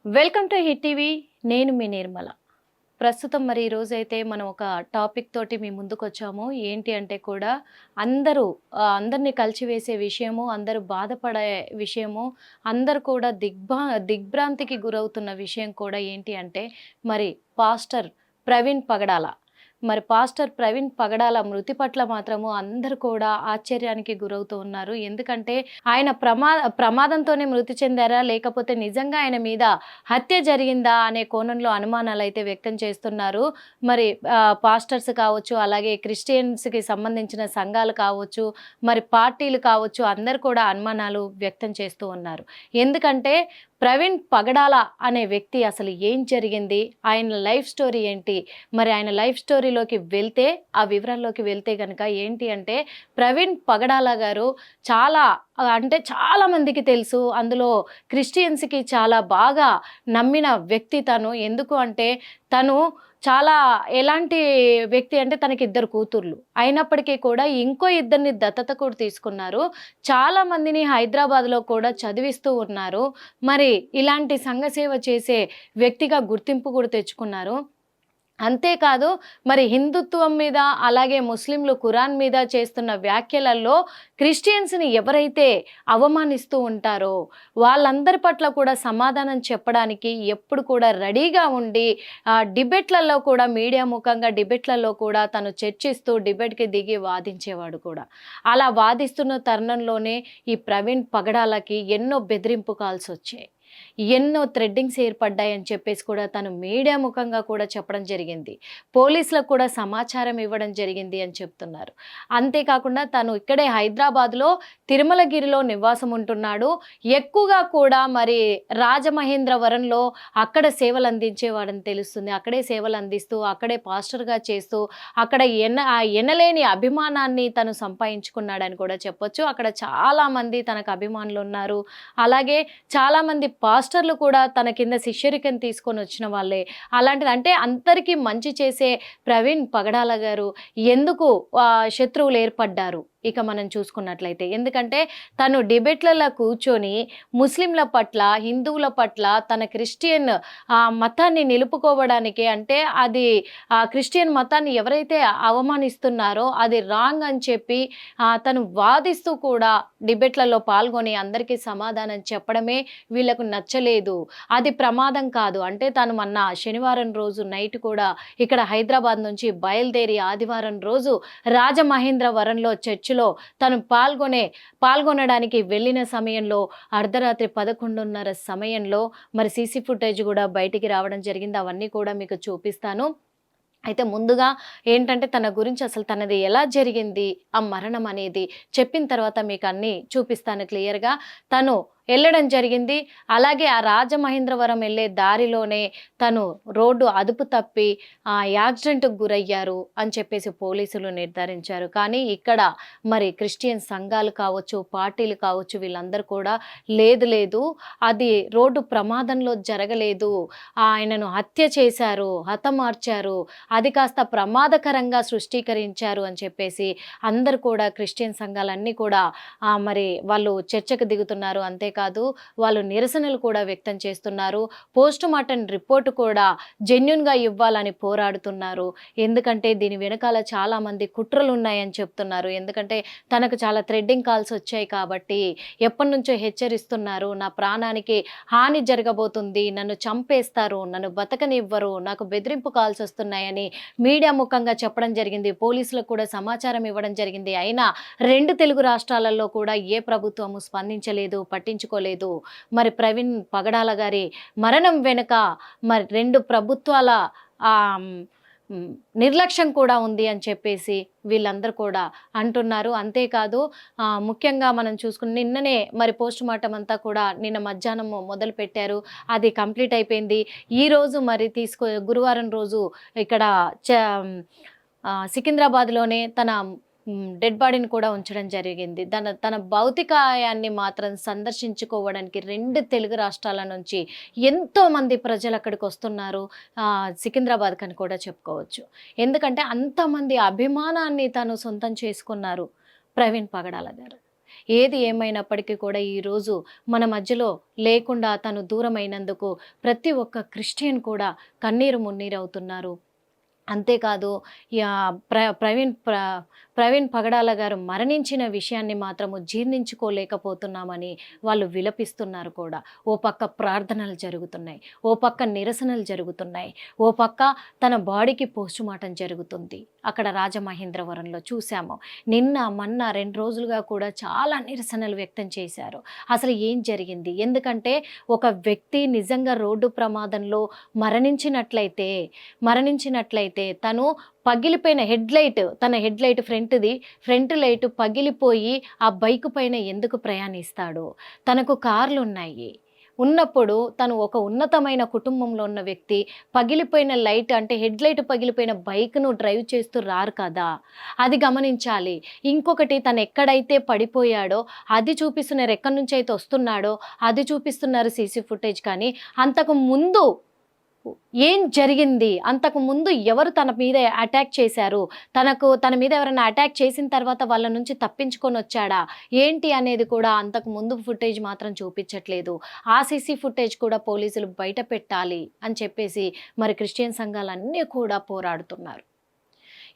Welcome to hit TV. నేను మీ నిర్మల. ప్రస్తుతం మరి ఈరోజైతే మనం ఒక టాపిక్ తోటి మీ ముందుకొచ్చాము. ఏంటి అంటే కూడా అందరూ అందరిని కలిచివేసే విషయము, అందరూ బాధపడే విషయము, అందరూ కూడా దిగ్భ్రాంతికి గురవుతున్న విషయం కూడా ఏంటి అంటే మరి పాస్టర్ ప్రవీణ్ పగడాల. మరి పాస్టర్ ప్రవీణ్ పగడాల మృతి పట్ల మాత్రము అందరూ కూడా ఆశ్చర్యానికి గురవుతూ ఉన్నారు. ఎందుకంటే ఆయన ప్రమాదంతోనే మృతి చెందారా? లేకపోతే నిజంగా ఆయన మీద హత్య జరిగిందా? అనే కోణంలో అనుమానాలైతే వ్యక్తం చేస్తున్నారు. మరి పాస్టర్స్ కావచ్చు, అలాగే క్రిస్టియన్స్‌కి సంబంధించిన సంఘాలు కావచ్చు, మరి పార్టీలు కావచ్చు, అందరూ కూడా అనుమానాలు వ్యక్తం చేస్తూ ఉన్నారు. ఎందుకంటే ప్రవీణ్ పగడాల అనే వ్యక్తి అసలు ఏం జరిగింది? ఆయన లైఫ్ స్టోరీ ఏంటి? మరి ఆయన లైఫ్ స్టోరీలోకి వెళ్తే, ఆ వివరాల్లోకి వెళ్తే గనక ఏంటి అంటే ప్రవీణ్ పగడాల గారు చాలా అంటే చాలా మందికి తెలుసు. అందులో క్రిస్టియన్స్‌కి చాలా బాగా నమ్మిన వ్యక్తి తను. ఎందుకు అంటే తను చాలా ఎలాంటి వ్యక్తి అంటే తనకి ఇద్దరు కూతుర్లు. అయినప్పటికీ కూడా ఇంకో ఇద్దరిని దత్తత కూడా తీసుకున్నారు. చాలా మందిని హైదరాబాద్‌లో కూడా చదివిస్తూ ఉన్నారు. మరి ఇలాంటి సంఘ సేవ చేసే వ్యక్తిగా గుర్తింపు కూడా తెచ్చుకున్నారు. అంతేకాదు మరి హిందుత్వం మీద, అలాగే ముస్లింలు ఖురాన్ మీద చేస్తున్న వ్యాఖ్యలలో క్రిస్టియన్స్‌ని ఎవరైతే అవమానిస్తూ ఉంటారో వాళ్ళందరి పట్ల కూడా సమాధానం చెప్పడానికి ఎప్పుడు కూడా రెడీగా ఉండి డిబేట్‌లలో కూడా మీడియా ముఖంగా డిబేట్‌లలో కూడా తను చర్చిస్తూ డిబేట్‌కి దిగి వాదించేవాడు కూడా. అలా వాదిస్తున్న తరుణంలోనే ఈ ప్రవీణ్ పగడాలకి ఎన్నో బెదిరింపు కాల్స్ వచ్చాయి. ఎన్నో థ్రెడ్డింగ్స్ ఏర్పడ్డాయని చెప్పేసి కూడా తను మీడియా ముఖంగా కూడా చెప్పడం జరిగింది. పోలీసులకు కూడా సమాచారం ఇవ్వడం జరిగింది అని చెప్తున్నారు. అంతేకాకుండా తను ఇక్కడే హైదరాబాద్‌లో తిరుమలగిరిలో నివాసం ఉంటున్నాడు. ఎక్కువగా కూడా మరి రాజమహేంద్రవరంలో అక్కడ సేవలు అందించేవాడని తెలుస్తుంది. అక్కడే సేవలు అందిస్తూ, అక్కడే పాస్టర్‌గా చేస్తూ, అక్కడ ఎనలేని అభిమానాన్ని తను సంపాదించుకున్నాడని కూడా చెప్పొచ్చు. అక్కడ చాలామంది తనకు అభిమానులున్నారు. అలాగే చాలామంది పాస్టర్లు కూడా తన కింద శిష్యరికం తీసుకొని వచ్చిన వాళ్ళే. అలాంటిది అంటే అందరికీ మంచి చేసే ప్రవీణ్ పగడాల గారు ఎందుకు శత్రువులు ఏర్పడ్డారు? ఇక మనం చూసుకున్నట్లయితే. ఎందుకంటే తను డిబేట్‌లలో కూర్చొని ముస్లింల పట్ల, హిందువుల పట్ల తన క్రిస్టియన్ మతాన్ని నిలుపుకోవడానికి అంటే అది క్రిస్టియన్ మతాన్ని ఎవరైతే అవమానిస్తున్నారో అది రాంగ్ అని చెప్పి తను వాదిస్తూ కూడా డిబేట్‌లలో పాల్గొని అందరికీ సమాధానం చెప్పడమే వీళ్ళకు నచ్చలేదు. అది ప్రమాదం కాదు. అంటే తను మొన్న శనివారం రోజు నైట్ కూడా ఇక్కడ హైదరాబాద్ నుంచి బయలుదేరి ఆదివారం రోజు రాజమహేంద్రవరంలో చర్చిలో తను పాల్గొనడానికి వెళ్ళిన సమయంలో అర్ధరాత్రి 11:30 సమయంలో మరి సీసీ ఫుటేజ్ కూడా బయటికి రావడం జరిగింది. అవన్నీ కూడా మీకు చూపిస్తాను. అయితే ముందుగా ఏంటంటే తన గురించి అసలు తనది ఎలా జరిగింది ఆ మరణం అనేది చెప్పిన తర్వాత మీకు అన్నీ చూపిస్తాను క్లియర్‌గా. తను వెళ్ళడం జరిగింది. అలాగే ఆ రాజమహేంద్రవరం వెళ్ళే దారిలోనే తను రోడ్డు అదుపు తప్పి యాక్సిడెంట్‌కి గురయ్యారు అని చెప్పేసి పోలీసులు నిర్ధారించారు. కానీ ఇక్కడ మరి క్రిస్టియన్ సంఘాలు కావచ్చు, పార్టీలు కావచ్చు వీళ్ళందరూ కూడా లేదు అది రోడ్డు ప్రమాదంలో జరగలేదు. ఆయనను హత్య చేశారు, హతమార్చారు. అది కాస్త ప్రమాదకరంగా సృష్టీకరించారు అని చెప్పేసి అందరూ కూడా క్రిస్టియన్ సంఘాలన్నీ కూడా మరి వాళ్ళు చర్చకు దిగుతున్నారు. అంతేకాదు వాళ్ళు నిరసనలు కూడా వ్యక్తం చేస్తున్నారు. పోస్ట్‌మార్టం రిపోర్ట్ కూడా జెన్యూన్‌గా ఇవ్వాలని పోరాడుతున్నారు. ఎందుకంటే దీని వెనకాల చాలామంది కుట్రలు ఉన్నాయని చెప్తున్నారు. ఎందుకంటే తనకు చాలా థ్రెడ్డింగ్ కాల్స్ వచ్చాయి కాబట్టి ఎప్పటినుంచో హెచ్చరిస్తున్నారు. నా ప్రాణానికి హాని జరగబోతుంది, నన్ను చంపేస్తారు, నన్ను బతకనివ్వరు, నాకు బెదిరింపు కాల్స్ వస్తున్నాయని మీడియా ముఖంగా చెప్పడం జరిగింది. పోలీసులకు కూడా సమాచారం ఇవ్వడం జరిగింది. అయినా 2 తెలుగు రాష్ట్రాలలో కూడా ఏ ప్రభుత్వము స్పందించలేదు, పట్టించుకోలేదు. మరి ప్రవీణ్ పగడాల గారి మరణం వెనుక మరి 2 ప్రభుత్వాల నిర్లక్ష్యం కూడా ఉంది అని చెప్పేసి వీళ్ళందరూ కూడా అంటున్నారు. అంతేకాదు ముఖ్యంగా మనం చూసుకుని నిన్ననే మరి పోస్ట్‌మార్టం అంతా కూడా నిన్న మధ్యాహ్నం మొదలుపెట్టారు. అది కంప్లీట్ అయిపోయింది. ఈరోజు మరి గురువారం రోజు ఇక్కడ సికింద్రాబాద్‌లోనే తన డెడ్ బాడీని కూడా ఉంచడం జరిగింది. తన భౌతికాయాన్ని మాత్రం సందర్శించుకోవడానికి 2 తెలుగు రాష్ట్రాల నుంచి ఎంతోమంది ప్రజలు అక్కడికి వస్తున్నారు. సికింద్రాబాద్ కని కూడా చెప్పుకోవచ్చు. ఎందుకంటే అంతమంది అభిమానాన్ని తను సొంతం చేసుకున్నారు ప్రవీణ్ పగడాల గారు. ఏది ఏమైనప్పటికీ కూడా ఈరోజు మన మధ్యలో లేకుండా తను దూరమైనందుకు ప్రతి ఒక్క క్రిస్టియన్ కూడా కన్నీరు మున్నీరవుతున్నారు. అంతేకాదు ప్రవీణ్ పగడాల గారు మరణించిన విషయాన్ని మాత్రము జీర్ణించుకోలేకపోతున్నామని వాళ్ళు విలపిస్తున్నారు కూడా. ఓ పక్క ప్రార్థనలు జరుగుతున్నాయి, ఓ పక్క నిరసనలు జరుగుతున్నాయి, ఓ పక్క తన బాడీకి పోస్టుమార్టం జరుగుతుంది. అక్కడ రాజమహేంద్రవరంలో చూసాము. నిన్న మొన్న 2 రోజులుగా కూడా చాలా నిరసనలు వ్యక్తం చేశారు. అసలు ఏం జరిగింది? ఎందుకంటే ఒక వ్యక్తి నిజంగా రోడ్డు ప్రమాదంలో మరణించినట్లయితే తను పగిలిపోయిన తన హెడ్లైట్ ఫ్రంట్ లైట్ పగిలిపోయి ఆ బైక్ పైన ఎందుకు ప్రయాణిస్తాడు? తనకు కార్లున్నాయి. ఉన్నప్పుడు తను ఒక ఉన్నతమైన కుటుంబంలో ఉన్న వ్యక్తి పగిలిపోయిన లైట్ అంటే హెడ్లైట్ పగిలిపోయిన బైక్ను డ్రైవ్ చేస్తూ రారు కదా, అది గమనించాలి. ఇంకొకటి తను ఎక్కడైతే పడిపోయాడో అది చూపిస్తున్నారు, ఎక్కడి నుంచి అయితే వస్తున్నాడో అది చూపిస్తున్నారు సీసీ ఫుటేజ్. కానీ అంతకు ముందు ఏం జరిగింది? అంతకుముందు ఎవరు తన మీద అటాక్ చేశారు? తన మీద ఎవరైనా అటాక్ చేసిన తర్వాత వాళ్ళ నుంచి తప్పించుకొని వచ్చాడా ఏంటి అనేది కూడా అంతకు ముందు ఫుటేజ్ మాత్రం చూపించట్లేదు. ఆ సీసీ ఫుటేజ్ కూడా పోలీసులు బయట పెట్టాలి అని చెప్పేసి మరి క్రిస్టియన్ సంఘాలన్నీ కూడా పోరాడుతున్నారు.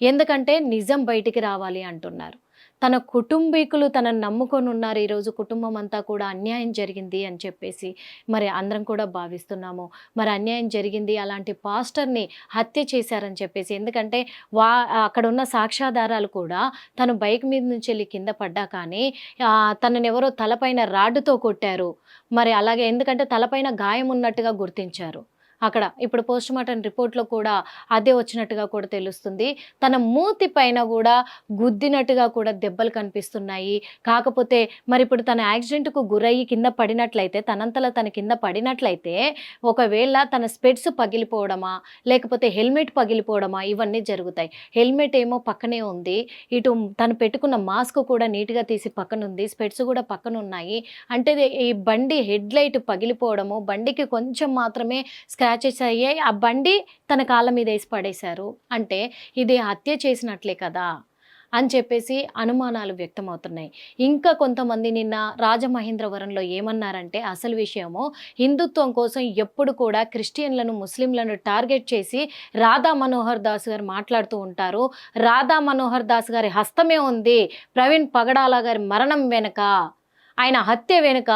ఎందుకంటే నిజం బయటికి రావాలి అంటున్నారు. తన కుటుంబీకులు తనను నమ్ముకొని ఉన్నారు. ఈరోజు కుటుంబం అంతా కూడా అన్యాయం జరిగింది అని చెప్పేసి మరి అందరం కూడా భావిస్తున్నాము. మరి అన్యాయం జరిగింది, అలాంటి పాస్టర్ని హత్య చేశారని చెప్పేసి. ఎందుకంటే అక్కడ ఉన్న సాక్ష్యాధారాలు కూడా తను బైక్ మీద నుంచి వెళ్ళి కింద పడ్డా కానీ తనని ఎవరో తలపైన రాడ్డుతో కొట్టారు. మరి అలాగే ఎందుకంటే తలపైన గాయం ఉన్నట్టుగా గుర్తించారు. అక్కడ ఇప్పుడు పోస్ట్‌మార్టం రిపోర్ట్‌లో కూడా అదే వచ్చినట్టుగా కూడా తెలుస్తుంది. తన మూతి పైన కూడా గుద్దినట్టుగా కూడా దెబ్బలు కనిపిస్తున్నాయి. కాకపోతే మరి ఇప్పుడు తన యాక్సిడెంట్‌కు గురయ్యి కింద పడినట్లయితే, తనంతలా తను కింద పడినట్లయితే ఒకవేళ తన స్పెట్స్ పగిలిపోవడమా, లేకపోతే హెల్మెట్ పగిలిపోవడమా ఇవన్నీ జరుగుతాయి. హెల్మెట్ ఏమో పక్కనే ఉంది. ఇటు తను పెట్టుకున్న మాస్క్ కూడా నీట్‌గా తీసి పక్కనుంది. స్పెట్స్ కూడా పక్కనున్నాయి. అంటే ఈ బండి హెడ్‌లైట్ పగిలిపోవడము, బండికి కొంచెం మాత్రమే స్క్రాచెస్ అయ్యాయి. ఆ బండి తన కాళ్ళ మీద వేసి పడేశారు. అంటే ఇది హత్య చేసినట్లే కదా అని చెప్పేసి అనుమానాలు వ్యక్తమవుతున్నాయి. ఇంకా కొంతమంది నిన్న రాజమహేంద్రవరంలో ఏమన్నారంటే అసలు విషయము హిందుత్వం కోసం ఎప్పుడు కూడా క్రిస్టియన్లను, ముస్లింలను టార్గెట్ చేసి రాధా మనోహర్ దాస్ గారు మాట్లాడుతూ ఉంటారు. రాధా మనోహర్ దాస్ గారి హస్తమే ఉంది ప్రవీణ్ పగడాల గారి మరణం వెనుక, ఆయన హత్య వెనుక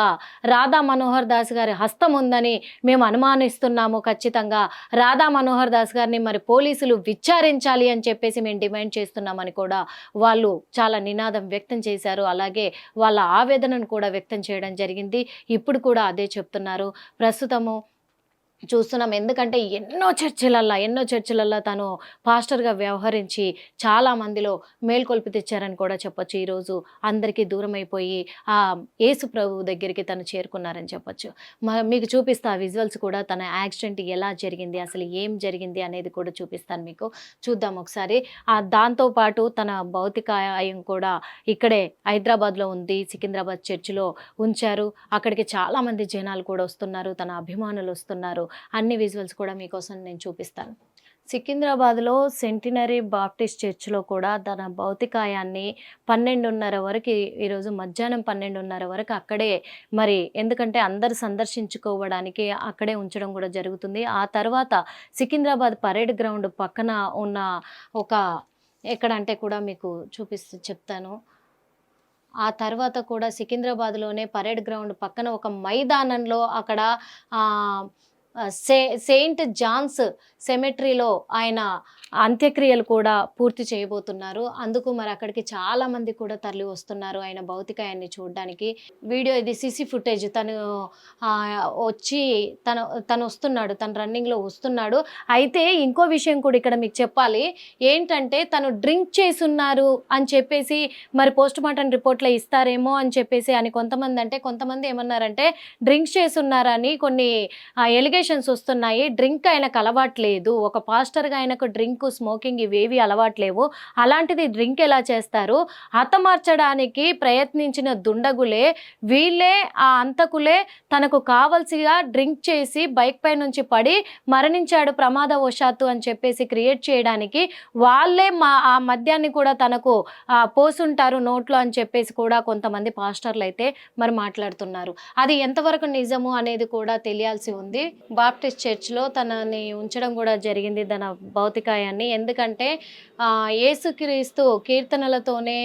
రాధా మనోహర్ దాస్ గారి హస్తం ఉందని మేము అనుమానిస్తున్నాము. ఖచ్చితంగా రాధా మనోహర్ దాస్ గారిని మరి పోలీసులు విచారించాలి అని చెప్పేసి మేము డిమాండ్ చేస్తున్నామని కూడా వాళ్ళు చాలా నినాదం వ్యక్తం చేశారు. అలాగే వాళ్ళ ఆవేదనను కూడా వ్యక్తం చేయడం జరిగింది. ఇప్పుడు కూడా అదే చెప్తున్నారు. ప్రస్తుతము చూస్తున్నాం. ఎందుకంటే ఎన్నో చర్చిలల్లో తను పాస్టర్‌గా వ్యవహరించి చాలా మందిలో మేల్కొల్పి తెచ్చారని కూడా చెప్పొచ్చు. ఈరోజు అందరికీ దూరమైపోయి యేసు ప్రభువు దగ్గరికి తను చేరుకున్నారని చెప్పొచ్చు. మీకు చూపిస్తా ఆ విజువల్స్ కూడా. తన యాక్సిడెంట్ ఎలా జరిగింది, అసలు ఏం జరిగింది అనేది కూడా చూపిస్తాను మీకు. చూద్దాం ఒకసారి. దాంతో పాటు తన భౌతికాయం కూడా ఇక్కడే హైదరాబాద్‌లో ఉంది. సికింద్రాబాద్ చర్చిలో ఉంచారు. అక్కడికి చాలామంది జనాలు కూడా వస్తున్నారు. తన అభిమానులు వస్తున్నారు. అన్ని విజువల్స్ కూడా మీకోసం నేను చూపిస్తాను. సికింద్రాబాద్‌లో సెంటినరీ బాప్టిస్ట్ చర్చ్‌లో కూడా తన భౌతికాయాన్ని 12:30 వరకు ఈరోజు మధ్యాహ్నం 12:30 వరకు అక్కడే మరి ఎందుకంటే అందరూ సందర్శించుకోవడానికి అక్కడే ఉంచడం కూడా జరుగుతుంది. ఆ తర్వాత సికింద్రాబాద్ పరేడ్ గ్రౌండ్ పక్కన ఉన్న ఒక ఎక్కడంటే కూడా మీకు చెప్తాను. ఆ తర్వాత కూడా సికింద్రాబాద్‌లోనే పరేడ్ గ్రౌండ్ పక్కన ఒక మైదానంలో అక్కడ ఆహ్, సెయింట్ జాన్స్ సెమెట్రీలో ఆయన అంత్యక్రియలు కూడా పూర్తి చేయబోతున్నారు. అందుకు మరి అక్కడికి చాలామంది కూడా తరలి వస్తున్నారు ఆయన భౌతికాయాన్ని చూడడానికి. వీడియో ఇది సీసీ ఫుటేజ్. తను వచ్చి తను వస్తున్నాడు. తను రన్నింగ్‌లో వస్తున్నాడు. అయితే ఇంకో విషయం కూడా ఇక్కడ మీకు చెప్పాలి. ఏంటంటే తను డ్రింక్ చేసున్నారు అని చెప్పేసి మరి పోస్ట్‌మార్టం రిపోర్ట్‌లో ఇస్తారేమో అని చెప్పేసి అని కొంతమంది ఏమన్నారంటే డ్రింక్స్ చేసున్నారని కొన్ని అలిగేషన్స్ వస్తున్నాయి. డ్రింక్ ఆయనకు అలవాట్లేదు, ఒక పాస్టర్గా ఆయనకు డ్రింక్ స్మోకింగ్ ఇవేవి అలవాట్లేవు, అలాంటిది డ్రింక్ ఎలా చేస్తారు? హతమార్చడానికి ప్రయత్నించిన దుండగులే, వీళ్ళే ఆ అంతకులే తనకు కావలసిగా డ్రింక్ చేసి బైక్ పై నుంచి పడి మరణించాడు ప్రమాదవశాత్తు అని చెప్పేసి క్రియేట్ చేయడానికి వాళ్ళే ఆ మద్యాన్ని కూడా తనకు పోసుంటారు నోట్లో అని చెప్పేసి కూడా కొంతమంది పాస్టర్లు అయితే మరి మాట్లాడుతున్నారు. అది ఎంతవరకు నిజము అనేది కూడా తెలియాల్సి ఉంది. బాప్టిస్ట్ చర్చ్లో తనని ఉంచడం కూడా జరిగింది, తన భౌతికాయాన్ని. ఎందుకంటే యేసుక్రీస్తు కీర్తనలతోనే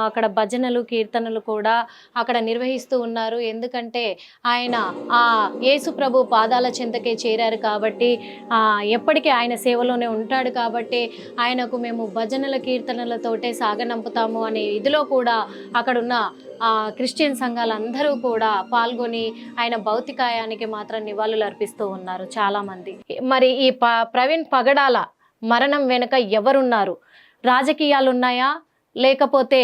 అక్కడ భజనలు కీర్తనలు కూడా అక్కడ నిర్వహిస్తూ ఉన్నారు. ఎందుకంటే ఆయన ఆ యేసు ప్రభు పాదాల చెంతకే చేరారు కాబట్టి, ఎప్పటికీ ఆయన సేవలోనే ఉంటాడు కాబట్టి ఆయనకు మేము భజనల కీర్తనలతోటే సాగనంపుతాము అనే ఇదిలో కూడా అక్కడున్న క్రిస్టియన్ సంఘాలందరూ కూడా పాల్గొని ఆయన భౌతికాయానికి మాత్రం నివాళులు అర్పిస్తూ ఉన్నారు చాలామంది. మరి ఈ ప్రవీణ్ పగడాల మరణం వెనుక ఎవరున్నారు? రాజకీయాలు ఉన్నాయా, లేకపోతే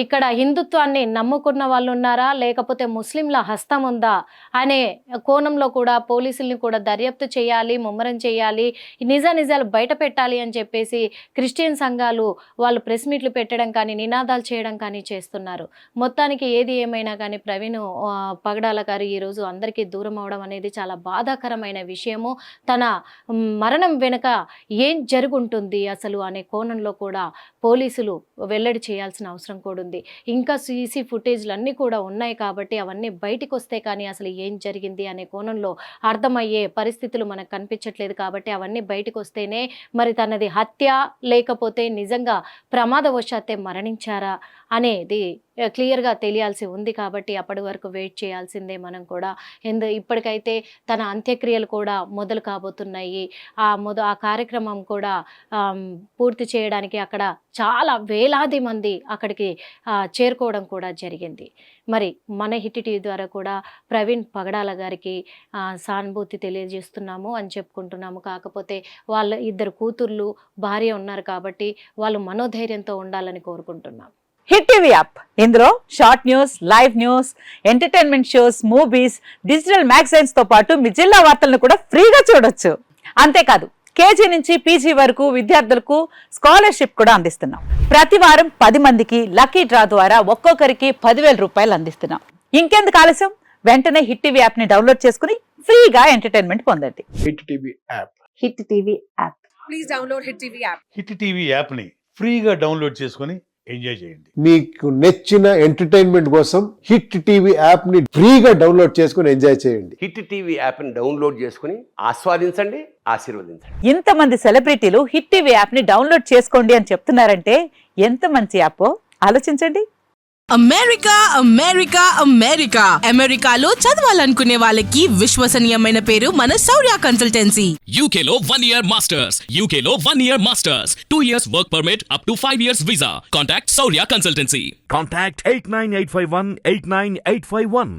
ఇక్కడ హిందుత్వాన్ని నమ్ముకున్న వాళ్ళు ఉన్నారా, లేకపోతే ముస్లింల హస్తం ఉందా అనే కోణంలో కూడా పోలీసుల్ని కూడా దర్యాప్తు చేయాలి, ముమ్మరం చేయాలి, నిజాలు బయట పెట్టాలి అని చెప్పేసి క్రిస్టియన్ సంఘాలు వాళ్ళు ప్రెస్ మీట్లు పెట్టడం కానీ నినాదాలు చేయడం కానీ చేస్తున్నారు. మొత్తానికి ఏది ఏమైనా కానీ ప్రవీణ్ పగడాల గారు ఈరోజు అందరికీ దూరం అవడం అనేది చాలా బాధాకరమైన విషయము. తన మరణం వెనుక ఏం జరుగుంటుంది అసలు అనే కోణంలో కూడా పోలీసులు వెల్లడి చేయాల్సిన అవసరం కూడా ఉంది. ఇంకా సీసీ ఫుటేజ్లు అన్నీ కూడా ఉన్నాయి కాబట్టి అవన్నీ బయటికి వస్తే కానీ అసలు ఏం జరిగింది అనే కోణంలో అర్థమయ్యే పరిస్థితులు మనకు కనిపించట్లేదు. కాబట్టి అవన్నీ బయటకు వస్తేనే మరి తనది హత్య లేకపోతే నిజంగా ప్రమాదవశాత్తే మరణించారా అనేది క్లియర్గా తెలియాల్సి ఉంది. కాబట్టి అప్పటి వరకు వెయిట్ చేయాల్సిందే మనం కూడా. ఇప్పటికైతే తన అంత్యక్రియలు కూడా మొదలు కాబోతున్నాయి. ఆ కార్యక్రమం కూడా పూర్తి చేయడానికి అక్కడ చాలా వేలాది మంది అక్కడికి చేరుకోవడం కూడా జరిగింది. మరి మన హిట్ టీవీ ద్వారా కూడా ప్రవీణ్ పగడాల గారికి సానుభూతి తెలియజేస్తున్నాము అని చెప్పుకుంటున్నాము. కాకపోతే వాళ్ళ 2 కూతుర్లు భార్య ఉన్నారు కాబట్టి వాళ్ళు మనోధైర్యంతో ఉండాలని కోరుకుంటున్నాం. హిట్ టీవీ యాప్, ఇందులో short news, live news, entertainment shows, movies, digital magazines తో పాటు మీ జిల్లా వార్తలను కూడా ఫ్రీగా చూడొచ్చు. అంతేకాదు కేజీ నుంచి పీజీ వరకు విద్యార్థులకు స్కాలర్షిప్ కూడా అందిస్తున్నాం. ప్రతి వారం 10 మందికి లక్కీ డ్రా ద్వారా ఒక్కొక్కరికి 10,000 రూపాయలు అందిస్తున్నాం. ఇంకెందుకు ఆలస్యం, వెంటనే హిట్ టీవీ యాప్ ని డౌన్లోడ్ చేసుకుని ఫ్రీగా ఎంటర్టైన్మెంట్ పొందండి. Hit TV app. Hit TV app. Please download hit TV app. Hit TV app ని ఫ్రీగా డౌన్లోడ్ చేసుకుని ఎంజాయ్ చేయండి. మీకు నచ్చిన ఎంటర్టైన్మెంట్ కోసం హిట్ టీవీ యాప్ ని ఫ్రీగా డౌన్లోడ్ చేసుకుని ఎంజాయ్ చేయండి. హిట్ టీవీ యాప్ ని డౌన్లోడ్ చేసుకుని ఆస్వాదించండి, ఆశీర్వదించండి. ఇంతమంది సెలబ్రిటీలు హిట్ టీవీ యాప్ ని డౌన్లోడ్ చేసుకోండి అని చెప్తున్నారంటే ఎంత మంచి యాప్ ఆలోచించండి. అమెరికా అమెరికా అమెరికా అమెరికాలో చదవాలనుకునే వాళ్ళకి విశ్వసనీయమైన పేరు మన శౌర్య కన్సల్టెన్సీ. UK లో 1 year masters, UK లో 1 year masters, 2 years work permit up to 5 years visa. Contact Saurya Consultancy. Contact 89851 89851.